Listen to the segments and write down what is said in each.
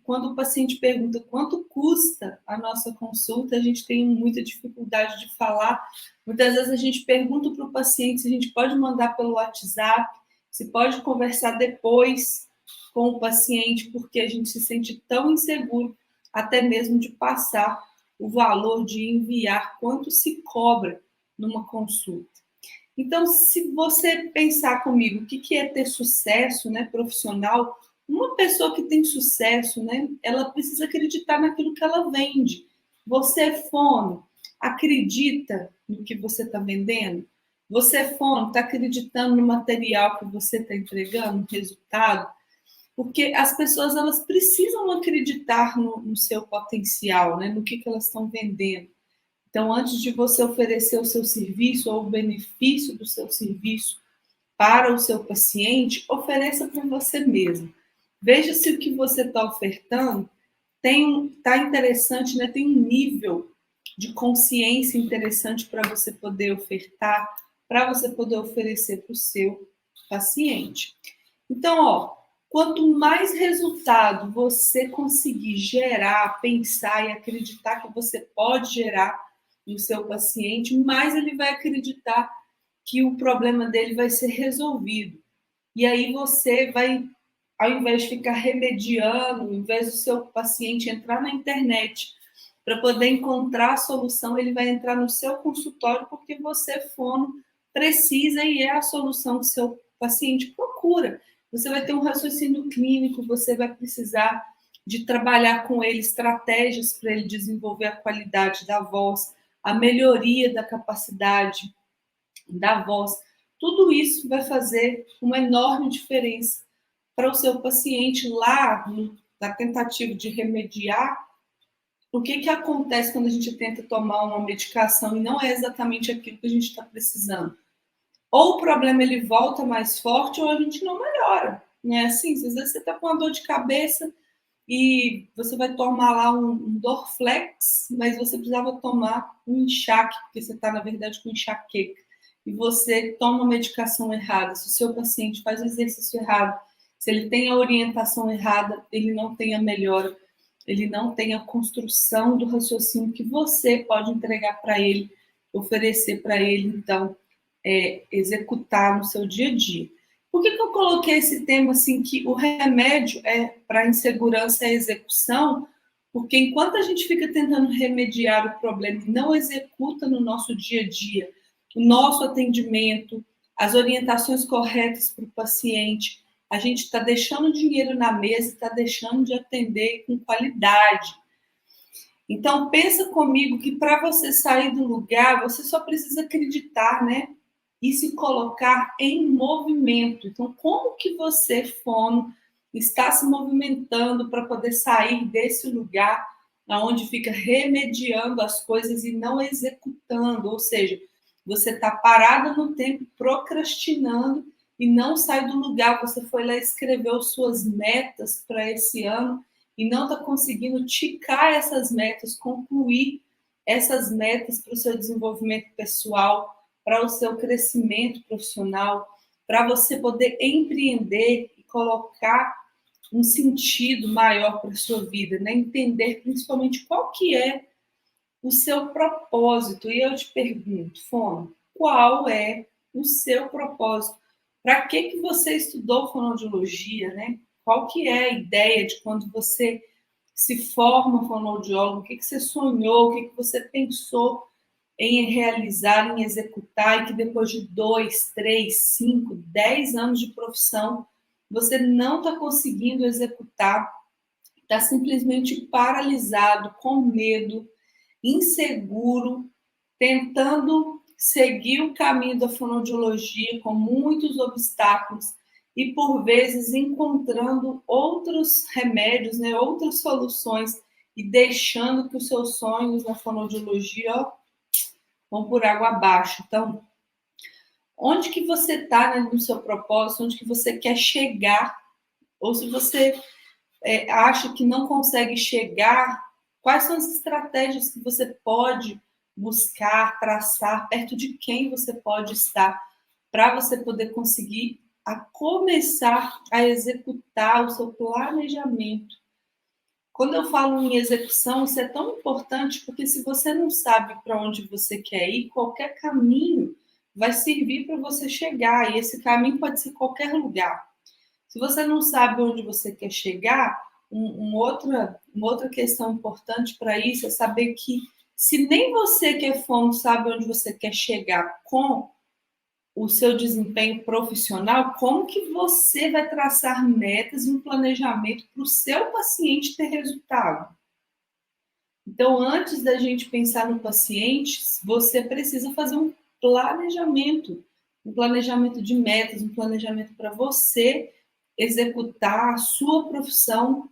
quando o paciente pergunta quanto custa a nossa consulta, a gente tem muita dificuldade de falar. Muitas vezes a gente pergunta para o paciente se a gente pode mandar pelo WhatsApp, se pode conversar depois com o paciente, porque a gente se sente tão inseguro, até mesmo de passar o valor de enviar, quanto se cobra numa consulta. Então, se você pensar comigo, o que é ter sucesso, né, profissional, uma pessoa que tem sucesso, né, ela precisa acreditar naquilo que ela vende. Você, fono, acredita no que você está vendendo? Você, fono, está acreditando no material que você está entregando, no resultado? Porque as pessoas, elas precisam acreditar no seu potencial, né, no que elas estão vendendo. Então, antes de você oferecer o seu serviço ou o benefício do seu serviço para o seu paciente, ofereça para você mesmo. Veja se o que você está ofertando está interessante, né? Tem um nível de consciência interessante para você poder ofertar, para você poder oferecer para o seu paciente. Então, quanto mais resultado você conseguir gerar, pensar e acreditar que você pode gerar no seu paciente, mais ele vai acreditar que o problema dele vai ser resolvido. E aí você vai, ao invés de ficar remediando, ao invés do seu paciente entrar na internet para poder encontrar a solução, ele vai entrar no seu consultório porque você, fono, precisa e é a solução que seu paciente procura. Você vai ter um raciocínio clínico, você vai precisar de trabalhar com ele estratégias para ele desenvolver a qualidade da voz, a melhoria da capacidade da voz. Tudo isso vai fazer uma enorme diferença para o seu paciente lá, na tentativa de remediar. O que acontece quando a gente tenta tomar uma medicação e não é exatamente aquilo que a gente está precisando? Ou o problema ele volta mais forte ou a gente não melhora. Né? Assim, às vezes você está com uma dor de cabeça e você vai tomar lá um Dorflex, mas você precisava tomar um enxaque, porque você está, na verdade, com enxaqueca. E você toma a medicação errada. Se o seu paciente faz o exercício errado, se ele tem a orientação errada, ele não tem a melhora, ele não tem a construção do raciocínio que você pode entregar para ele, oferecer para ele, então, executar no seu dia a dia. Por que eu coloquei esse tema assim, que o remédio é para insegurança e execução? Porque enquanto a gente fica tentando remediar o problema e não executa no nosso dia a dia o nosso atendimento, as orientações corretas para o paciente, a gente está deixando dinheiro na mesa, está deixando de atender com qualidade. Então, pensa comigo que para você sair do lugar, você só precisa acreditar, né? E se colocar em movimento. Então, como que você, fono, está se movimentando para poder sair desse lugar onde fica remediando as coisas e não executando? Ou seja, você está parada no tempo, procrastinando e não sai do lugar. Você foi lá e escreveu suas metas para esse ano e não está conseguindo ticar essas metas, concluir essas metas para o seu desenvolvimento pessoal, para o seu crescimento profissional, para você poder empreender e colocar um sentido maior para a sua vida, né? Entender principalmente qual que é o seu propósito. E eu te pergunto, fono, qual é o seu propósito? Para que você estudou fonoaudiologia, né? Qual que é a ideia de quando você se forma fonoaudiólogo? O que você sonhou? O que você pensou em realizar, em executar, e que depois de 2, 3, 5, 10 anos de profissão, você não está conseguindo executar, está simplesmente paralisado, com medo, inseguro, tentando seguir o caminho da fonoaudiologia com muitos obstáculos e, por vezes, encontrando outros remédios, né, outras soluções e deixando que os seus sonhos na fonoaudiologia vão por água abaixo. Então, onde que você está, né, no seu propósito, onde que você quer chegar, ou se você acha que não consegue chegar, quais são as estratégias que você pode buscar, traçar, perto de quem você pode estar, para você poder conseguir começar a executar o seu planejamento Quando eu falo em execução, isso é tão importante porque se você não sabe para onde você quer ir, qualquer caminho vai servir para você chegar, e esse caminho pode ser qualquer lugar. Se você não sabe onde você quer chegar, uma outra questão importante para isso é saber que se nem você que é fono sabe onde você quer chegar com o seu desempenho profissional, como que você vai traçar metas e um planejamento para o seu paciente ter resultado? Então, antes da gente pensar no paciente, você precisa fazer um planejamento de metas, um planejamento para você executar a sua profissão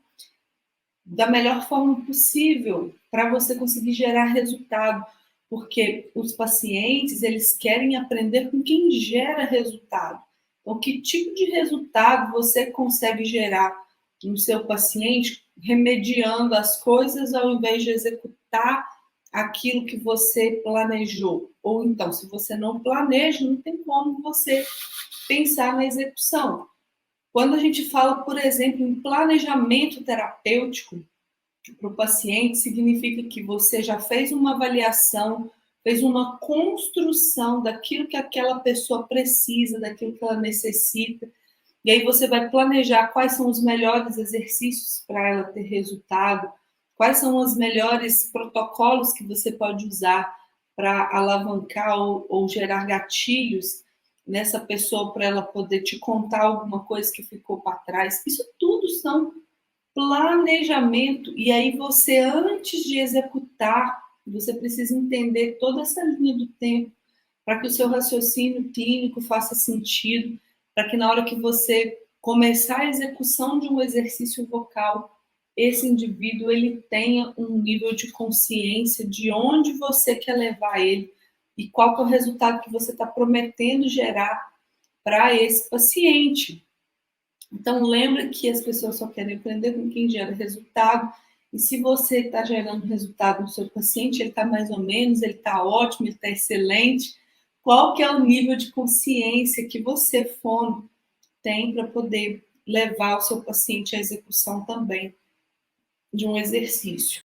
da melhor forma possível, para você conseguir gerar resultado, porque os pacientes, eles querem aprender com quem gera resultado. Então, que tipo de resultado você consegue gerar no seu paciente, remediando as coisas ao invés de executar aquilo que você planejou? Ou então, se você não planeja, não tem como você pensar na execução. Quando a gente fala, por exemplo, em planejamento terapêutico para o paciente, significa que você já fez uma avaliação, fez uma construção daquilo que aquela pessoa precisa, daquilo que ela necessita, e aí você vai planejar quais são os melhores exercícios para ela ter resultado, quais são os melhores protocolos que você pode usar para alavancar ou gerar gatilhos nessa pessoa para ela poder te contar alguma coisa que ficou para trás. Isso tudo são planejamento. E aí você, antes de executar, você precisa entender toda essa linha do tempo para que o seu raciocínio clínico faça sentido, para que na hora que você começar a execução de um exercício vocal, esse indivíduo ele tenha um nível de consciência de onde você quer levar ele e qual que é o resultado que você está prometendo gerar para esse paciente. Então, lembra que as pessoas só querem aprender com quem gera resultado. E se você está gerando resultado no seu paciente, ele está mais ou menos, ele está ótimo, ele está excelente. Qual que é o nível de consciência que você, fono, tem para poder levar o seu paciente à execução também de um exercício?